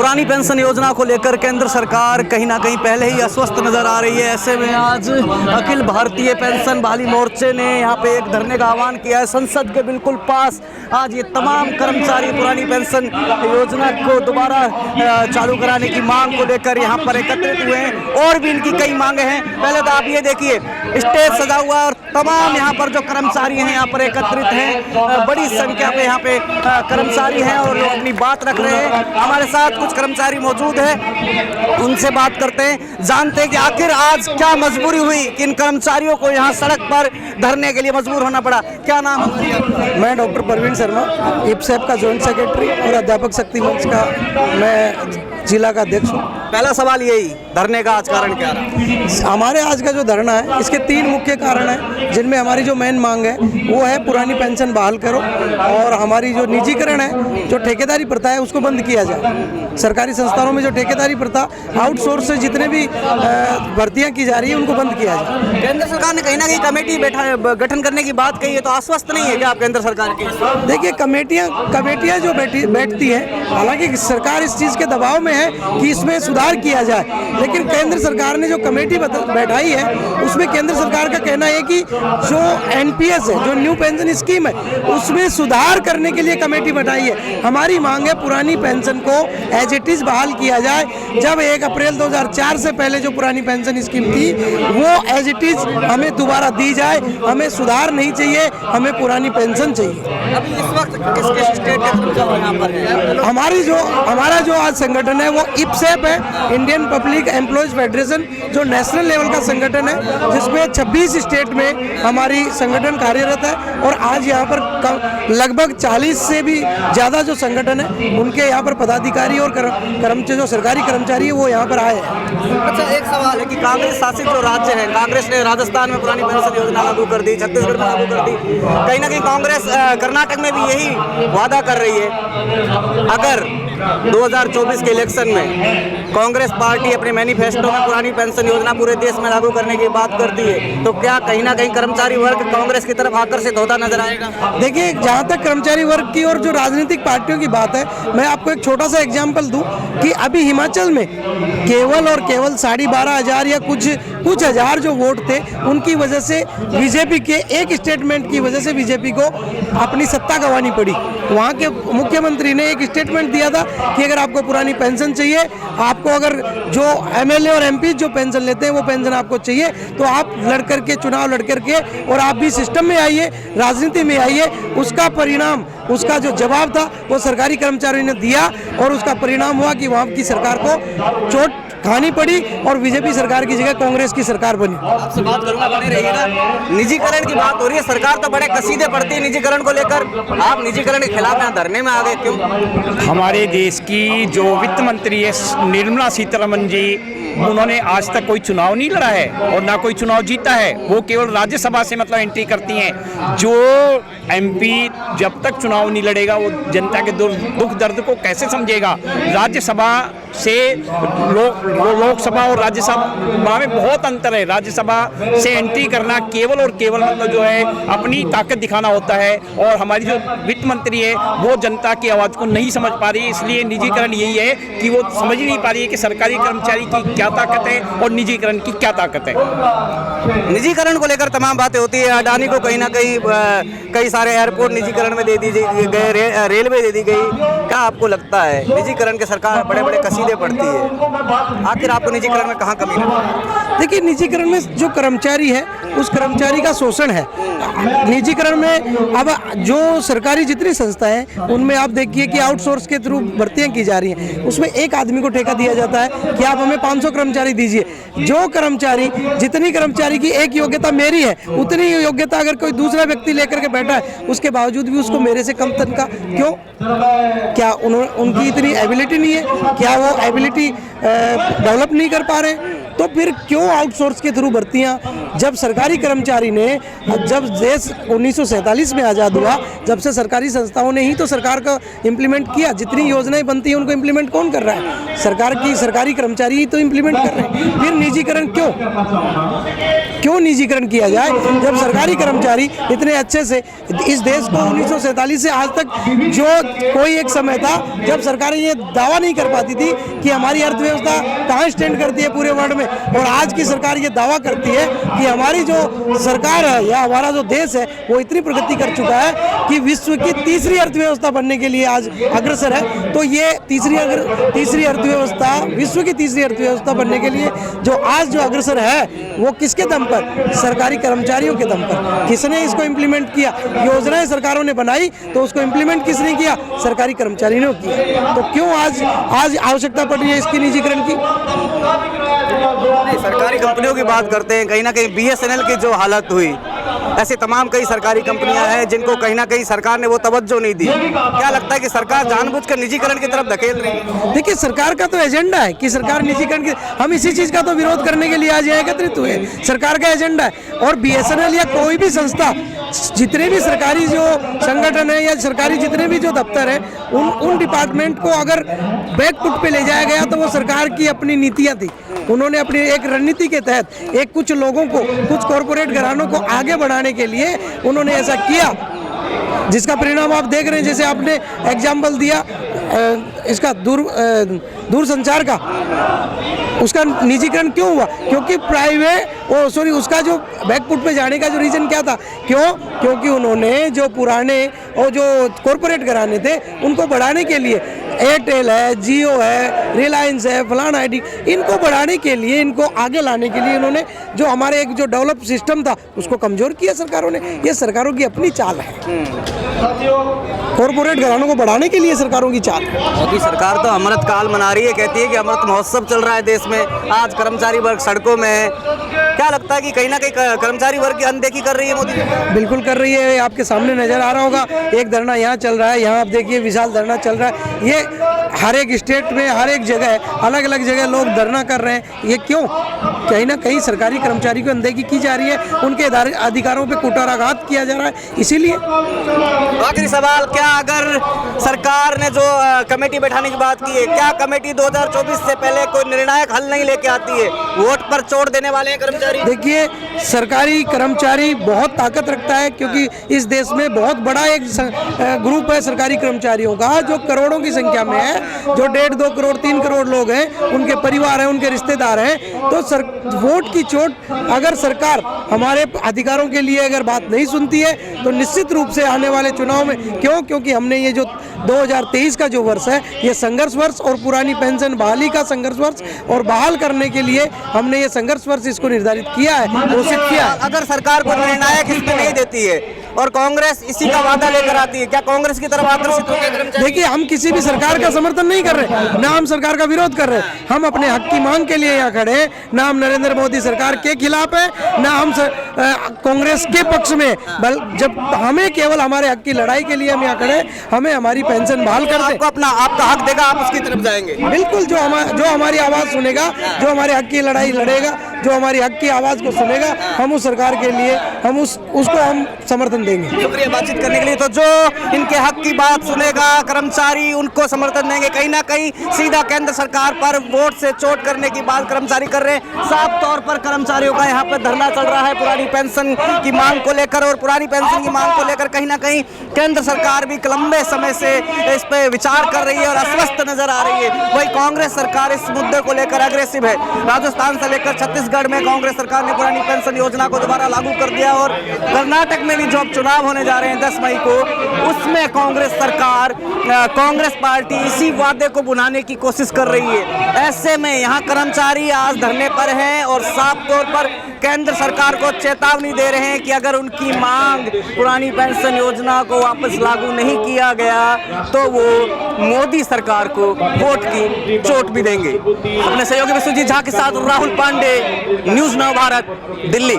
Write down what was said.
पुरानी पेंशन योजना को लेकर केंद्र सरकार कहीं ना कहीं पहले ही अस्वस्थ नजर आ रही है। ऐसे में आज अखिल भारतीय पेंशन बहाली मोर्चे ने यहाँ पे एक धरने का आह्वान किया है संसद के बिल्कुल पास। आज ये तमाम कर्मचारी पुरानी पेंशन योजना को दोबारा चालू कराने की मांग को लेकर यहाँ पर एकत्रित हुए हैं और भी इनकी कई मांगे हैं। पहले तो आप ये देखिए स्टेज सजा हुआ और तमाम यहाँ पर जो कर्मचारी हैं यहाँ पर एकत्रित हैं। बड़ी संख्या पे यहाँ पे कर्मचारी हैं और लोग अपनी बात रख रहे हैं। हमारे साथ कुछ कर्मचारी मौजूद हैं, उनसे बात करते हैं, जानते हैं कि आखिर आज क्या मजबूरी हुई कि इन कर्मचारियों को यहाँ सड़क पर धरने के लिए मजबूर होना पड़ा। क्या नाम है? मैं डॉक्टर परवीन शर्मा, इप्सेप का जॉइंट सेक्रेटरी और अध्यापक शक्ति मंच का मैं जिला का अध्यक्ष हूँ। पहला सवाल यही, धरने का आज कारण क्या रहा? हमारे आज का जो धरना है इसके 3 मुख्य कारण हैं, जिनमें हमारी जो मेन मांग है वो है पुरानी पेंशन बहाल करो और हमारी जो निजीकरण है, जो ठेकेदारी प्रथा है उसको बंद किया जाए। सरकारी संस्थानों में जो ठेकेदारी प्रथा आउटसोर्स से जितने भी भर्तियां की जा रही है उनको बंद किया जाए। केंद्र सरकार ने कहीं ना कहीं कमेटी गठन करने की बात कही है, तो आश्वस्त नहीं है क्या आप केंद्र सरकार की? देखिए कमेटियां जो बैठती हैं, हालांकि सरकार इस चीज़ के दबाव में है कि इसमें सुधार किया जाए, लेकिन केंद्र सरकार ने जो कमेटी बैठाई है उसमें केंद्र सरकार का कहना है कि जो एनपीएस है, जो न्यू पेंशन स्कीम है, उसमें सुधार करने के लिए कमेटी बैठाई है। हमारी मांग है पुरानी पेंशन को एज इट इज बहाल किया जाए। जब 1 अप्रैल 2004 से पहले जो पुरानी पेंशन स्कीम थी वो एज इट इज हमें दोबारा दी जाए। हमें सुधार नहीं चाहिए, हमें पुरानी पेंशन चाहिए। अभी इस वक्त किस स्टेट के यहाँ पर है? हमारा जो आज संगठन है वो इप्सेप है, इंडियन पब्लिक एम्प्लॉयज फेडरेशन, जो नेशनल लेवल का संगठन है, जिसमें 26 स्टेट में हमारी संगठन कार्यरत है। और आज यहाँ पर लगभग 40 से भी ज़्यादा जो संगठन है उनके यहाँ पर पदाधिकारी और कर्मचारी, जो सरकारी कर्मचारी है वो यहाँ पर आए हैं। अच्छा, एक सवाल है कि कांग्रेस शासित जो राज्य है, कांग्रेस ने राजस्थान में पुरानी पेंशन योजना लागू कर दी, छत्तीसगढ़ में लागू कर दी, कहीं ना कहीं कांग्रेस कर्नाटक में भी यही वादा कर रही है। अगर 2024 के इलेक्शन में कांग्रेस पार्टी अपने मैनिफेस्टो में पुरानी पेंशन योजना पूरे देश में लागू करने की बात करती है, तो क्या कहीं ना कहीं कर्मचारी वर्ग कांग्रेस की तरफ आकर्षित होता नजर आएगा? देखिए, जहाँ तक कर्मचारी वर्ग की और जो राजनीतिक पार्टियों की बात है, मैं आपको एक छोटा सा एग्जाम्पल दूं कि अभी हिमाचल में केवल 12,500 या कुछ हजार जो वोट थे, उनकी वजह से बीजेपी के एक स्टेटमेंट की वजह से बीजेपी को अपनी सत्ता गंवानी पड़ी। वहाँ के मुख्यमंत्री ने एक स्टेटमेंट दिया था कि अगर आपको पुरानी पेंशन चाहिए, आपको अगर जो एमएलए और एमपी जो पेंशन लेते हैं वो पेंशन आपको चाहिए, तो आप चुनाव लड़ करके और आप भी सिस्टम में आइए, राजनीति में आइए। उसका परिणाम, उसका जो जवाब था वो सरकारी कर्मचारियों ने दिया और उसका परिणाम हुआ कि वहाँ की सरकार को चोट खानी पड़ी और बीजेपी सरकार की जगह कांग्रेस की सरकार बनी। आपसे बात करूंगा, बने रहिएगा। निजीकरण की बात हो रही है, सरकार तो बड़े कसीदे पड़ती है निजीकरण को लेकर, आप निजीकरण के खिलाफ यहाँ धरने में आ गए, क्यों? हमारे देश की जो वित्त मंत्री है निर्मला सीतारमण जी, उन्होंने आज तक कोई चुनाव नहीं लड़ा है और ना कोई चुनाव जीता है। वो केवल राज्यसभा से मतलब एंट्री करती हैं। जो एमपी जब तक चुनाव नहीं लड़ेगा वो जनता के दुख दर्द को कैसे समझेगा? राज्यसभा से लोकसभा और राज्यसभा में बहुत अंतर है। राज्यसभा से एंट्री करना केवल और केवल मतलब जो है अपनी ताकत दिखाना होता है, और हमारी जो वित्त मंत्री है वो जनता की आवाज़ को नहीं समझ पा रही है। इसलिए निजीकरण यही है कि वो समझ नहीं पा रही है कि सरकारी कर्मचारी की क्या ताकत है और निजीकरण की क्या ताकत है। निजीकरण को लेकर तमाम बातें होती है। अडानी को कहीं ना कहीं कई सारे एयरपोर्ट निजीकरण में दे दी गए, रेलवे दे दी गई। क्या आपको लगता है निजीकरण के सरकार बड़े कसीदे पड़ती है, आखिर आपको निजीकरण में कहाँ कमी है? देखिए, निजीकरण में जो कर्मचारी है उस कर्मचारी का शोषण है। निजीकरण में अब जो सरकारी जितनी संस्थाएं हैं उनमें आप देखिए कि आउटसोर्स के थ्रू भर्तियां की जा रही हैं, उसमें एक आदमी को ठेका दिया जाता है कि आप हमें 500 कर्मचारी दीजिए। जो कर्मचारी, जितनी कर्मचारी की एक योग्यता मेरी है, उतनी योग्यता अगर कोई दूसरा व्यक्ति लेकर के बैठा है, उसके बावजूद भी उसको मेरे से कम तनख्वाह क्यों? क्या उनकी इतनी एबिलिटी नहीं है? क्या वो एबिलिटी डेवलप नहीं कर पा रहे? तो फिर क्यों आउटसोर्स के थ्रू भर्तियां? जब सरकारी कर्मचारी ने, जब देश 1947 में आज़ाद हुआ, जब से सरकारी संस्थाओं ने ही तो सरकार का इम्प्लीमेंट किया। जितनी योजनाएं बनती हैं उनको इम्प्लीमेंट कौन कर रहा है? सरकार की सरकारी कर्मचारी ही तो इम्प्लीमेंट कर रहे हैं। फिर निजीकरण क्यों निजीकरण किया जाए जब सरकारी कर्मचारी इतने अच्छे से इस देश को 1947 से आज तक, जो कोई एक समय था जब सरकारें ये दावा नहीं कर पाती थी कि हमारी अर्थव्यवस्था कहाँ स्टैंड करती है पूरे वर्ल्ड में, और आज की सरकार ये दावा करती है कि हमारी जो सरकार है या हमारा जो देश है वो इतनी प्रगति कर चुका है कि विश्व की तीसरी अर्थव्यवस्था बनने के लिए आज अग्रसर है। तो ये तीसरी अर्थव्यवस्था, विश्व की तीसरी अर्थव्यवस्था बनने के लिए जो आज जो अग्रसर है वो किसके दम पर? सरकारी कर्मचारियों के दम पर। किसने इसको इम्प्लीमेंट किया? योजनाएं सरकारों ने बनाई तो उसको इम्प्लीमेंट किसने किया? सरकारी कर्मचारी ने किया। तो क्यों आज आवश्यकता पड़ रही है इसकी निजीकरण की? सरकारी कंपनियों की बात करते हैं, कहीं ना कहीं BSNL की जो हालत हुई, ऐसे तमाम कई सरकारी कंपनियां हैं जिनको कहीं ना कहीं सरकार ने वो तवज्जो नहीं दी। क्या लगता है कि सरकार जानबूझकर निजीकरण की तरफ धकेल रही है? देखिए, सरकार का तो एजेंडा है कि सरकार निजीकरण की, हम इसी चीज का तो विरोध करने के लिए आज यहाँ एकत्रित हुए। सरकार का एजेंडा है और BSNL या कोई भी संस्था, जितने भी सरकारी जो संगठन है या सरकारी जितने भी जो दफ्तर है, उन डिपार्टमेंट को अगर बैकफुट पे ले जाया गया तो वो सरकार की अपनी नीतियां थी। उन्होंने अपनी एक रणनीति के तहत एक कुछ लोगों को, कुछ कॉरपोरेट घरानों को आगे बढ़ाने के लिए उन्होंने ऐसा किया, जिसका परिणाम आप देख रहे हैं। जैसे आपने एग्जाम्पल दिया इसका दूरसंचार का, उसका निजीकरण क्यों हुआ? क्योंकि उसका जो बैकफुट पे जाने का जो रीजन क्या था? क्योंकि उन्होंने जो पुराने और जो कॉरपोरेट घराने थे उनको बढ़ाने के लिए, एयरटेल है, जियो है, रिलायंस है, फलाना आईडी, इनको बढ़ाने के लिए, इनको आगे लाने के लिए इन्होंने जो हमारे एक जो डेवलप सिस्टम था उसको कमजोर किया सरकारों ने। ये सरकारों की अपनी चाल है, कॉरपोरेट घरानों को बढ़ाने के लिए सरकारों की चाल है। मोदी सरकार तो अमृत काल मना रही है, कहती है कि अमृत महोत्सव चल रहा है देश में, आज कर्मचारी वर्ग सड़कों में है। क्या लगता है कि कहीं ना कहीं कर्मचारी वर्ग की अनदेखी कर रही है मोदी? बिल्कुल कर रही है। आपके सामने नजर आ रहा होगा, एक धरना यहाँ चल रहा है, यहाँ आप देखिए विशाल धरना चल रहा है। ये हर एक स्टेट में, हर एक जगह, अलग अलग जगह लोग धरना कर रहे हैं। ये क्यों? कहीं ना कहीं सरकारी कर्मचारी को अनदेखी की जा रही है, उनके अधिकारों पे कुठाराघात किया जा रहा है, इसीलिए। आखिरी सवाल, क्या अगर सरकार ने जो कमेटी बैठाने की बात की है, क्या कमेटी 2024 से पहले कोई निर्णायक हल नहीं लेके आती है? वोट पर चोट देने वाले हैं कर्मचारी। देखिए, सरकारी कर्मचारी बहुत ताकत रखता है, क्योंकि इस देश में बहुत बड़ा एक ग्रुप है सरकारी कर्मचारियों का, जो करोड़ों की संख्या में है, जो 1.5, 2 करोड़, 3 करोड़ लोग हैं, उनके परिवार हैं, उनके रिश्तेदार हैं। तो वोट की चोट, अगर सरकार हमारे अधिकारों के लिए अगर बात नहीं सुनती है तो निश्चित रूप से आने वाले चुनाव में, क्योंकि हमने ये जो 2023 का जो वर्ष है, ये संघर्ष वर्ष और पुरानी पेंशन बहाली का संघर्ष वर्ष, और बहाल करने के लिए हमने ये संघर्ष वर्ष इसको निर्धारित किया है, घोषित किया है। अगर सरकार को निर्णायक इसमें नहीं देती है और कांग्रेस इसी का वादा लेकर आती है, क्या कांग्रेस की तरफ आकर्षित होंगे कर्मचारी? देखिए, हम किसी भी सरकार का समर्थन नहीं कर रहे, ना हम सरकार का विरोध कर रहे हैं। हम अपने हक की मांग के लिए यहाँ खड़े हैं, ना हम नरेंद्र मोदी सरकार के खिलाफ है, ना हम कांग्रेस के पक्ष में। जब हमें केवल हमारे हक की लड़ाई के लिए हम यहाँ खड़े, हमें हमारी पेंशन बहाल कर दे। आपका हक देगा, आप उसकी तरफ जाएंगे? बिल्कुल, जो हमारी आवाज़ सुनेगा, जो हमारे हक की लड़ाई लड़ेगा, जो हमारी हक की आवाज़ को सुनेगा, हम उस सरकार के लिए उसको हम समर्थन देंगे। शुक्रिया बातचीत करने के लिए। तो जो इनके हक की बात सुनेगा कर्मचारी, उनको समर्थन देंगे। कहीं ना कहीं सीधा केंद्र सरकार पर वोट से चोट करने की बात कर्मचारी कर रहे हैं। साफ तौर पर कर्मचारियों का यहाँ पर धरना चल रहा है पुरानी पेंशन की मांग को लेकर, और पुरानी पेंशन की मांग को लेकर कहीं ना कहीं केंद्र सरकार भी लंबे समय से इस पे विचार कर रही है और अस्वस्थ नजर आ रही है। वही कांग्रेस सरकार इस मुद्दे को लेकर अग्रेसिव है। राजस्थान से लेकर छत्तीसगढ़ में कांग्रेस सरकार ने पुरानी पेंशन योजना को दोबारा लागू कर दिया, और कर्नाटक में भी जो अब चुनाव होने जा रहे हैं 10 मई को, उसमें कांग्रेस सरकार, कांग्रेस पार्टी इसी वादे को बुनाने की कोशिश कर रही है। ऐसे में यहाँ कर्मचारी आज धरने पर हैं और साफ तौर पर केंद्र सरकार को चेतावनी दे रहे हैं कि अगर उनकी मांग पुरानी पेंशन योजना को वापस लागू नहीं किया गया तो वो मोदी सरकार को वोट की चोट भी देंगे। अपने सहयोगी विश्वजीत झा के साथ राहुल पांडे, न्यूज़ नाउ भारत, दिल्ली।